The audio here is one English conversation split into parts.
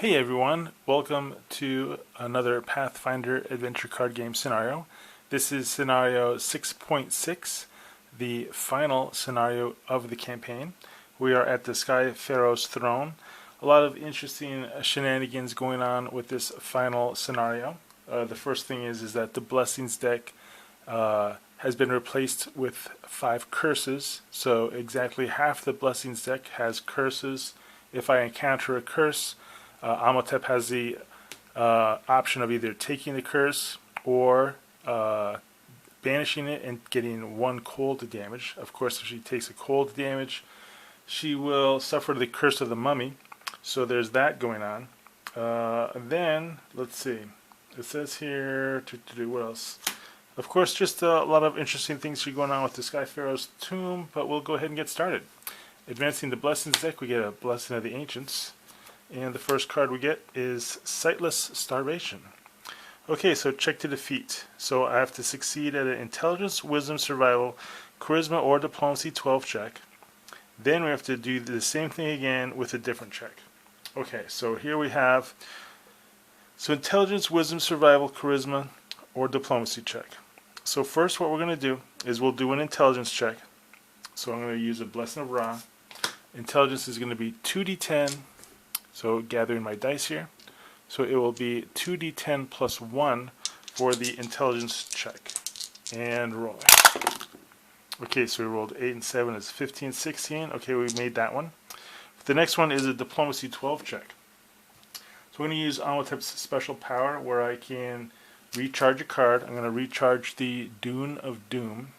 Hey everyone, welcome to another Pathfinder adventure card game scenario. This is scenario 6.6, the final scenario of the campaign. We are at the Sky Pharoah's throne. A lot of interesting shenanigans going on with this final scenario. The first thing is that the Blessings deck has been replaced with 5 curses. So exactly half the Blessings deck has curses. If I encounter a curse, Ahmotep has the option of either taking the curse or banishing it and getting 1 cold damage. Of course, if she takes a cold damage, she will suffer the curse of the mummy. So there's that going on. Then, let's see. It says here, what else? Of course, just a lot of interesting things are going on with the Sky Pharoah's tomb, but we'll go ahead and get started. Advancing the Blessings deck, we get a Blessing of the Ancients. And the first card we get is Sightless Starvation. Okay, so check to defeat. So I have to succeed at an Intelligence, Wisdom, Survival, Charisma, or Diplomacy 12 check. Then we have to do the same thing again with a different check. Okay, so here we have Intelligence, Wisdom, Survival, Charisma, or Diplomacy check. So first what we're going to do is we'll do an Intelligence check. So I'm going to use a Blessing of Ra. Intelligence is going to be 2d10. So gathering my dice here. So it will be 2d10 plus 1 for the intelligence check. And rolling. Okay, so we rolled 8 and 7 is 15, 16. Okay, we made that one. The next one is a diplomacy 12 check. So we're going to use Ahmotep's special power where I can recharge a card. I'm going to recharge the Dune of Doom.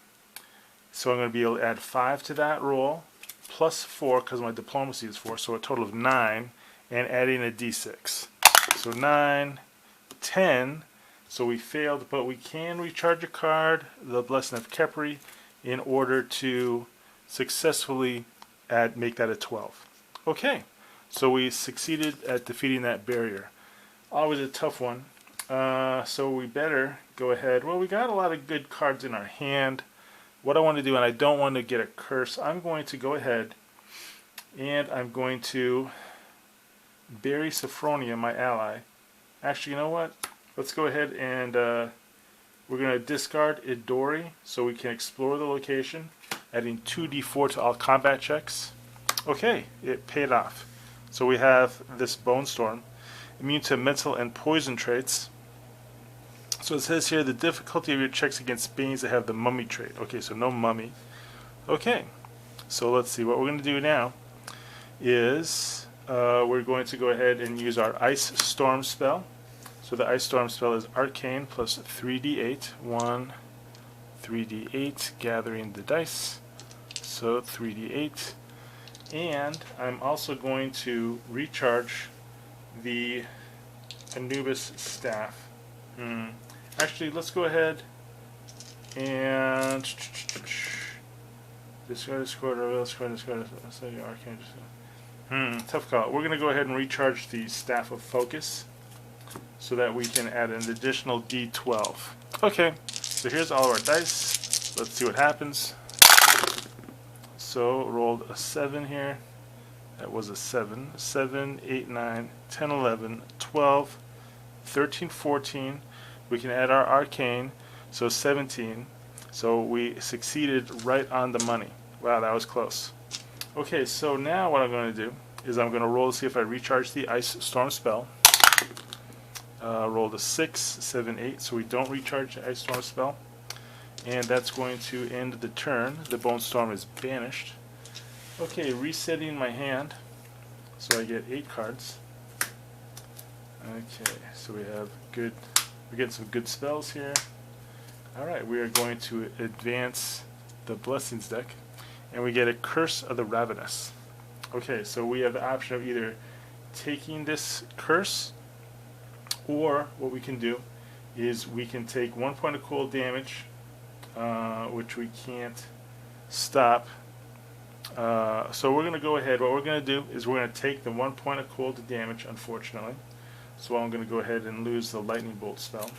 So I'm going to be able to add 5 to that roll, plus 4 because my diplomacy is 4, so a total of 9. And adding a d6. So 9, 10. So we failed, but we can recharge a card, the Blessing of Khepri, in order to successfully make that a 12. Okay, so we succeeded at defeating that barrier. Always a tough one. So we better go ahead. Well, we got a lot of good cards in our hand. What I want to do, and I don't want to get a curse, I'm going to go ahead and I'm going to bury Sophronia, my ally. Actually, you know what? Let's go ahead and we're going to discard Idori so we can explore the location, adding 2d4 to all combat checks. Okay, it paid off. So we have this Bone Storm, immune to mental and poison traits. So it says here the difficulty of your checks against beings that have the mummy trait. Okay, so no mummy. Okay, so let's see. What we're going to do now is we're going to go ahead and use our Ice Storm spell. So the Ice Storm spell is Arcane plus 3d8. 1, 3d8, gathering the dice. So 3d8. And I'm also going to recharge the Anubis staff. Actually, let's go ahead and discard Arcane. Tough call. We're going to go ahead and recharge the Staff of Focus so that we can add an additional d12. Okay, so here's all of our dice. Let's see what happens. So rolled a 7 here. That was a 7. 7, 8, 9, 10, 11, 12, 13, 14. We can add our Arcane, so 17. So we succeeded right on the money. Wow, that was close. Okay, so now what I'm going to do is I'm going to roll to see if I recharge the Ice Storm spell. Rolled a 6, 7, 8, so we don't recharge the Ice Storm spell. And that's going to end the turn. The Bone Storm is banished. Okay, resetting my hand. So I get 8 cards. Okay, so we're getting some good spells here. Alright, we are going to advance the Blessings deck. And we get a Curse of the Ravenous. Okay, so we have the option of either taking this curse, or what we can do is we can take 1 point of cold damage, which we can't stop. So we're going to go ahead. What we're going to do is we're going to take the 1 point of cold damage, unfortunately. So I'm going to go ahead and lose the Lightning Bolt spell.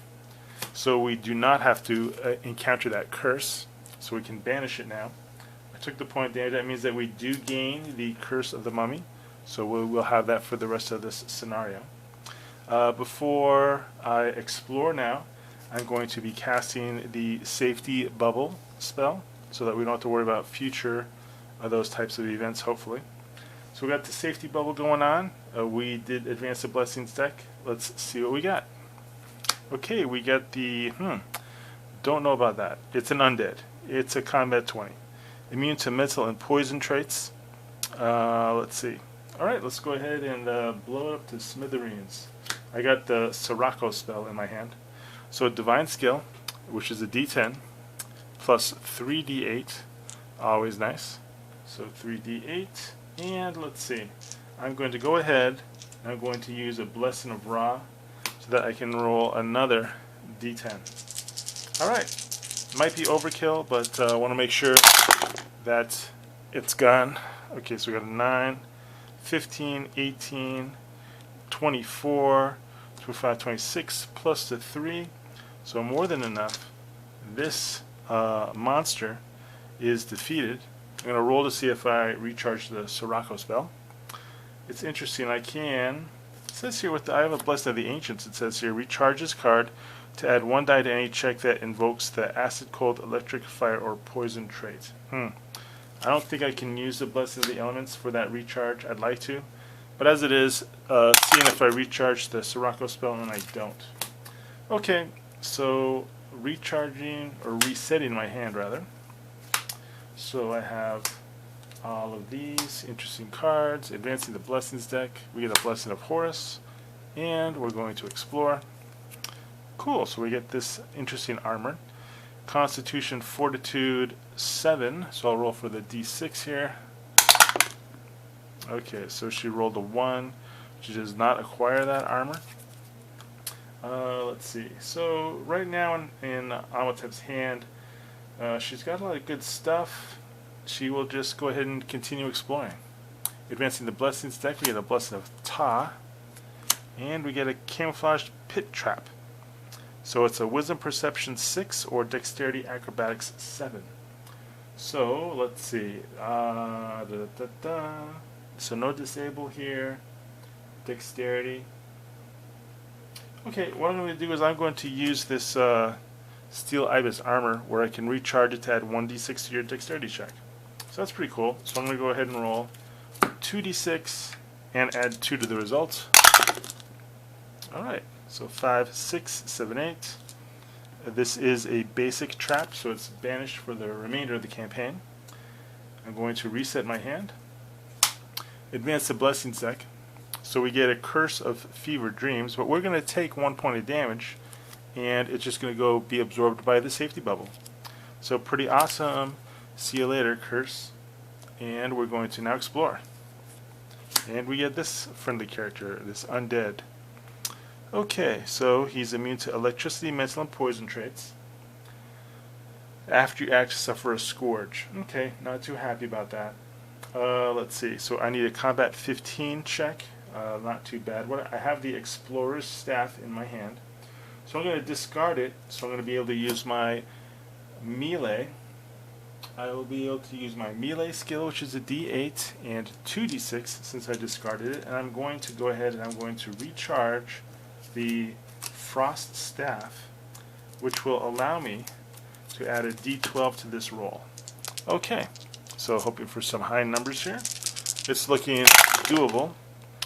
So we do not have to encounter that curse. So we can banish it now. I took the point damage. That means that we do gain the Curse of the Mummy. So we'll have that for the rest of this scenario. Before I explore now, I'm going to be casting the safety bubble spell so that we don't have to worry about future those types of events, hopefully. So we got the safety bubble going on. We did advance the blessings deck. Let's see what we got. Okay, we got the, don't know about that. It's an undead. It's a combat 20. Immune to mental and poison traits. Let's see. Alright, let's go ahead and blow it up to smithereens. I got the Sirocco spell in my hand. So Divine Skill, which is a D10, plus 3D8. Always nice. So 3D8. And let's see. I'm going to go ahead and I'm going to use a Blessing of Ra so that I can roll another D10. Alright. Might be overkill, but I want to make sure that it's gone. Okay, so we got a 9, 15, 18, 24, 25, 26, plus the 3. So more than enough. This monster is defeated. I'm going to roll to see if I recharge the Sirocco spell. It's interesting. I can. It says here I have a Blessing of the Ancients. It says here recharge this card to add 1 die to any check that invokes the acid, cold, electric, fire, or poison trait. I don't think I can use the Blessing of the Elements for that recharge. I'd like to, but as it is, seeing if I recharge the Sirocco spell and I don't. Okay, so recharging or resetting my hand rather. So I have all of these interesting cards. Advancing the Blessings deck. We get a Blessing of Horus. And we're going to explore. Cool, so we get this interesting armor. Constitution, Fortitude 7. So I'll roll for the D6 here. Okay, so she rolled a 1. She does not acquire that armor. Let's see. So right now in Ahmotep's hand, she's got a lot of good stuff. She will just go ahead and continue exploring. Advancing the Blessings deck, we get a Blessing of Ta, and we get a Camouflaged Pit Trap. So it's a Wisdom Perception 6 or Dexterity Acrobatics 7. So let's see. So no disable here. Dexterity. Okay, what I'm going to do is I'm going to use this Steel Ibis armor where I can recharge it to add 1d6 to your dexterity check. So that's pretty cool. So I'm going to go ahead and roll 2d6 and add 2 to the result. Alright, so 5, 6, 7, 8. This is a basic trap, so it's banished for the remainder of the campaign. I'm going to reset my hand. Advance the Blessings deck. So we get a Curse of Fevered Dreams, but we're going to take 1 point of damage, and it's just going to go be absorbed by the safety bubble. So pretty awesome. See you later, Curse. And we're going to now explore. And we get this friendly character, this Undead. Okay, so he's immune to electricity, mental, and poison traits. After you act, suffer a scourge. Okay, not too happy about that. Let's see. So I need a combat 15 check. Not too bad. I have the Explorer's Staff in my hand. So I'm going to discard it. So I'm going to be able to use my melee. I will be able to use my melee skill, which is a D8 and 2D6 since I discarded it. And I'm going to go ahead and I'm going to recharge the Frost Staff, which will allow me to add a D12 to this roll. Okay, so hoping for some high numbers here. It's looking doable.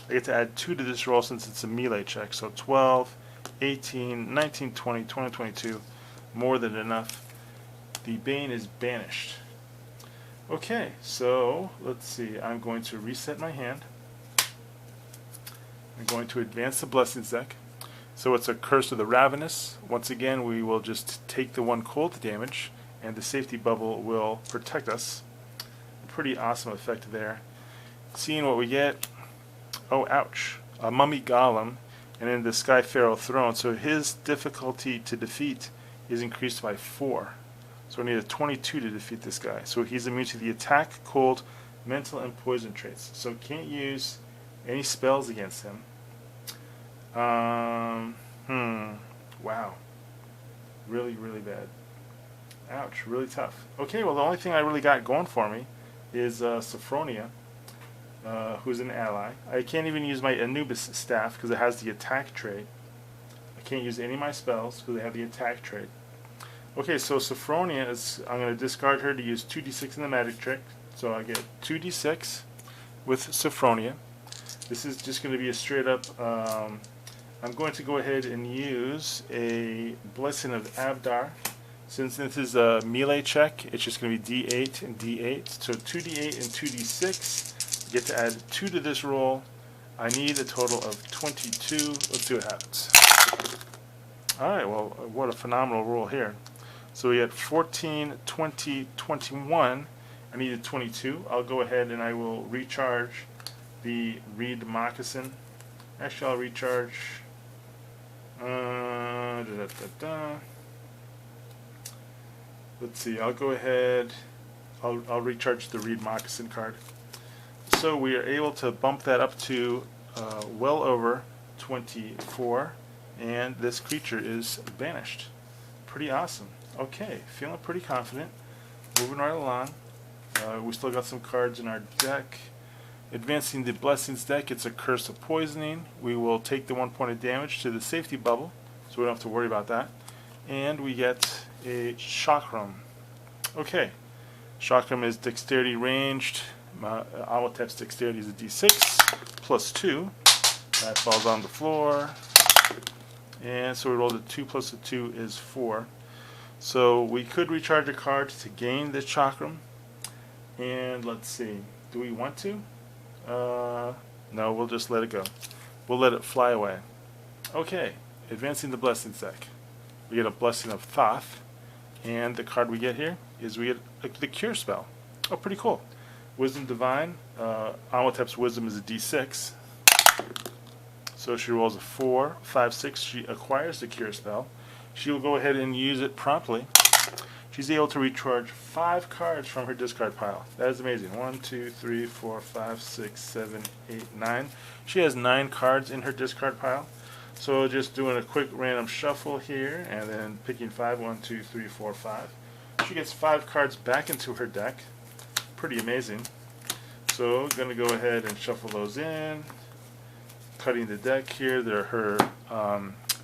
I get to add 2 to this roll since it's a melee check. So 12, 18, 19, 20, 20, 22. More than enough. The Bane is banished. Okay, so let's see. I'm going to reset my hand. I'm going to advance the Blessings deck. So it's a Curse of the Ravenous. Once again, we will just take the 1 cold damage, and the safety bubble will protect us. Pretty awesome effect there. Seeing what we get. Oh, ouch. A Mummy Golem, and then the Sky Pharoah throne. So his difficulty to defeat is increased by 4. So we need a 22 to defeat this guy. So he's immune to the attack, cold, mental, and poison traits. So can't use any spells against him. Wow. Really, really bad. Ouch, really tough. Okay, well the only thing I really got going for me is Sophronia. who's an ally. I can't even use my Anubis staff because it has the attack trait. I can't use any of my spells because they have the attack trait. Okay, so Sophronia is, I'm going to discard her to use 2d6 in the magic trick. So I get 2d6 with Sophronia. This is just going to be a straight up, I'm going to go ahead and use a Blessing of Abdar. Since this is a melee check, it's just going to be d8 and d8. So 2d8 and 2d6. I get to add 2 to this roll. I need a total of 22. Let's see what happens. Alright, well, what a phenomenal roll here. So we had 14, 20, 21. I needed 22. I'll go ahead and I will recharge the Reed Moccasin. Actually, I'll recharge. Let's see. I'll go ahead. I'll recharge the Reed Moccasin card. So we are able to bump that up to well over 24, and this creature is banished. Pretty awesome. Okay, feeling pretty confident. Moving right along. We still got some cards in our deck. Advancing the Blessings deck, it's a Curse of Poisoning. We will take the 1 point of damage to the safety bubble, so we don't have to worry about that. And we get a Chakram. Okay, Chakram is Dexterity ranged. Ahmotep's Dexterity is a d6 plus 2. That falls on the floor. And so we rolled a 2 plus a 2 is 4. So we could recharge a card to gain this Chakram. And let's see, do we want to? No, we'll just let it go. We'll let it fly away. Okay, advancing the Blessings deck. We get a Blessing of Thoth, and the card we get here is we get the Cure spell. Oh, pretty cool. Wisdom Divine. Ahmotep's Wisdom is a d6. So she rolls a 4, 5, 6. She acquires the Cure spell. She will go ahead and use it promptly. She's able to recharge 5 cards from her discard pile. That is amazing. 1, 2, 3, 4, 5, 6, 7, 8, 9. She has 9 cards in her discard pile. So just doing a quick random shuffle here and then picking 5. 1, 2, 3, 4, 5. She gets 5 cards back into her deck. Pretty amazing. So going to go ahead and shuffle those in. Cutting the deck here. They're her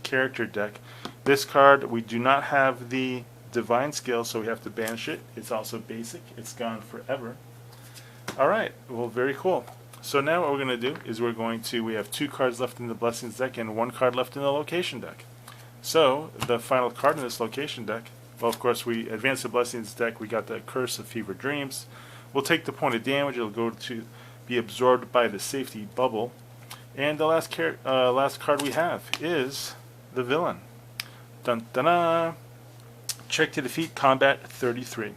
character deck. This card, we do not have the Divine skill, so we have to banish it. It's also basic. It's gone forever. Alright, well, very cool. So now what we're going to do is we have 2 cards left in the Blessings deck and 1 card left in the Location deck. So the final card in this Location deck, well, of course, we advanced the Blessings deck. We got the Curse of Fever Dreams. We'll take the point of damage. It'll go to be absorbed by the safety bubble. And the last card we have is the Villain. Dun dun dun. Check to defeat, combat 33.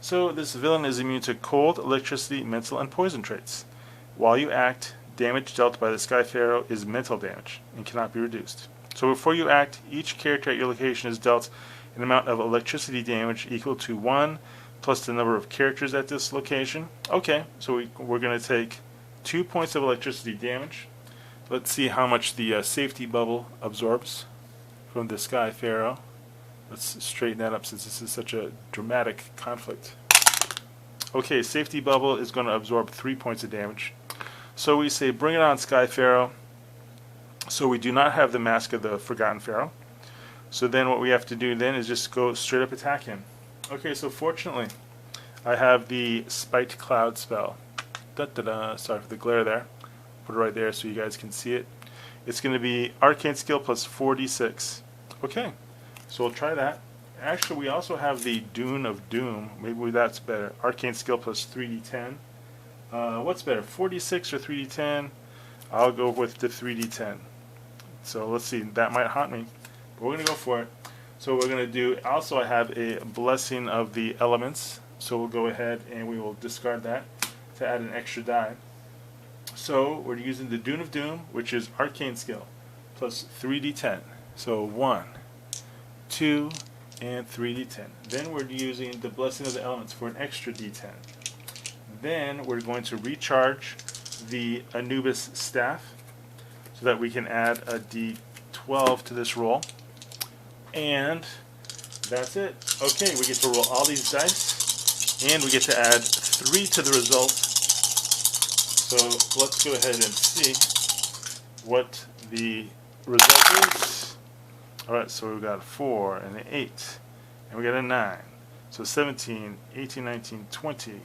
So this villain is immune to cold, electricity, mental, and poison traits. While you act, damage dealt by the Sky Pharoah is mental damage and cannot be reduced. So before you act, each character at your location is dealt an amount of electricity damage equal to 1 plus the number of characters at this location. Okay, so we're going to take 2 points of electricity damage. Let's see how much the safety bubble absorbs from the Sky Pharoah. Let's straighten that up since this is such a dramatic conflict. Okay, safety bubble is going to absorb 3 points of damage. So we say, bring it on, Sky Pharoah. So we do not have the Mask of the Forgotten Pharaoh. So then what we have to do then is just go straight up attack him. Okay, so fortunately, I have the Spiked Cloud spell. Sorry for the glare there. Put it right there so you guys can see it. It's going to be Arcane Skill plus 4d6. Okay. So we'll try that. Actually, we also have the Dune of Doom. Maybe that's better. Arcane Skill plus 3d10. What's better, 4d6 or 3d10? I'll go with the 3d10. So let's see. That might haunt me. But we're going to go for it. So we're going to do, also I have a Blessing of the Elements. So we'll go ahead and we will discard that to add an extra die. So we're using the Dune of Doom, which is Arcane Skill, plus 3d10. So 1, 2, and 3d10. Then we're using the Blessing of the Elements for an extra d10. Then we're going to recharge the Anubis staff so that we can add a d12 to this roll. And that's it. Okay, we get to roll all these dice, and we get to add 3 to the result. So let's go ahead and see what the result is. Alright, so we've got a 4 and an 8, and we got a 9. So 17, 18, 19, 20. We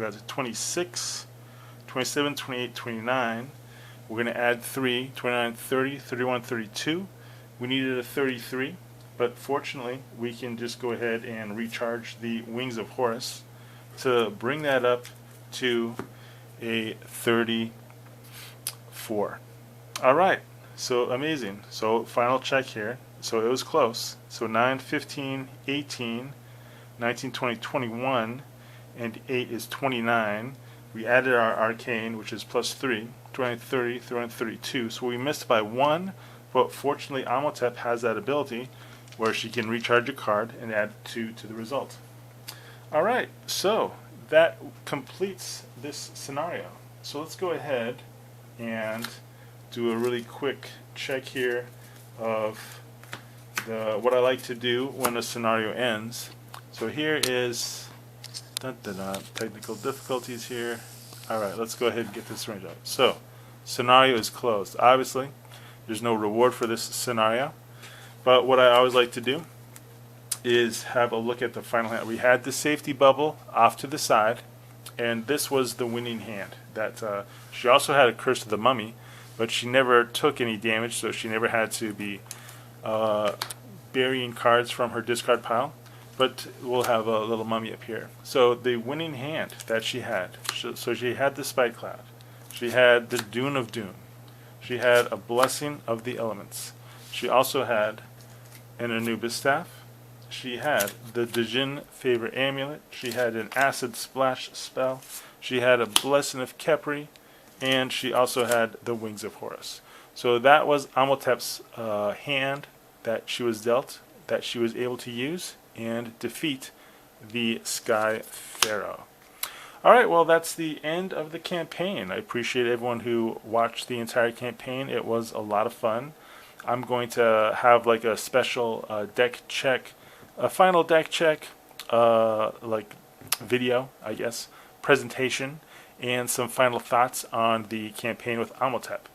got 26, 27, 28, 29. We're going to add 3, 29, 30, 31, 32. We needed a 33, but fortunately we can just go ahead and recharge the Wings of Horus to bring that up to a 34. Alright, so amazing. So final check here. So it was close. So 9, 15, 18, 19, 20, 21, and 8 is 29. We added our arcane, which is plus 3, 20, 30, 31, 32. So we missed by 1, but fortunately Ahmotep has that ability where she can recharge a card and add 2 to the result. Alright, so that completes this scenario. So let's go ahead and do a really quick check here of what I like to do when a scenario ends. So here is technical difficulties here. Alright, let's go ahead and get this range up. So, scenario is closed. Obviously, there's no reward for this scenario, but what I always like to do is have a look at the final hand. We had the safety bubble off to the side, and this was the winning hand. That she also had a Curse of the Mummy, but she never took any damage, so she never had to be burying cards from her discard pile. But we'll have a little mummy up here. So the winning hand that she had, so she had the Spike Cloud, she had the Dune of Doom, she had a Blessing of the Elements, she also had an Anubis Staff, she had the Djinn Favor Amulet, she had an Acid Splash spell, she had a Blessing of Khepri, and she also had the Wings of Horus. So that was Ahmotep's hand that she was dealt, that she was able to use and defeat the Sky Pharoah. Alright, well that's the end of the campaign. I appreciate everyone who watched the entire campaign. It was a lot of fun. I'm going to have like a special deck check, a final deck check, like video, I guess, presentation, and some final thoughts on the campaign with Ahmotep.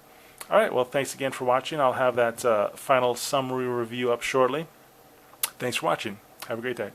Alright, well thanks again for watching. I'll have that final summary review up shortly. Thanks for watching. Have a great day.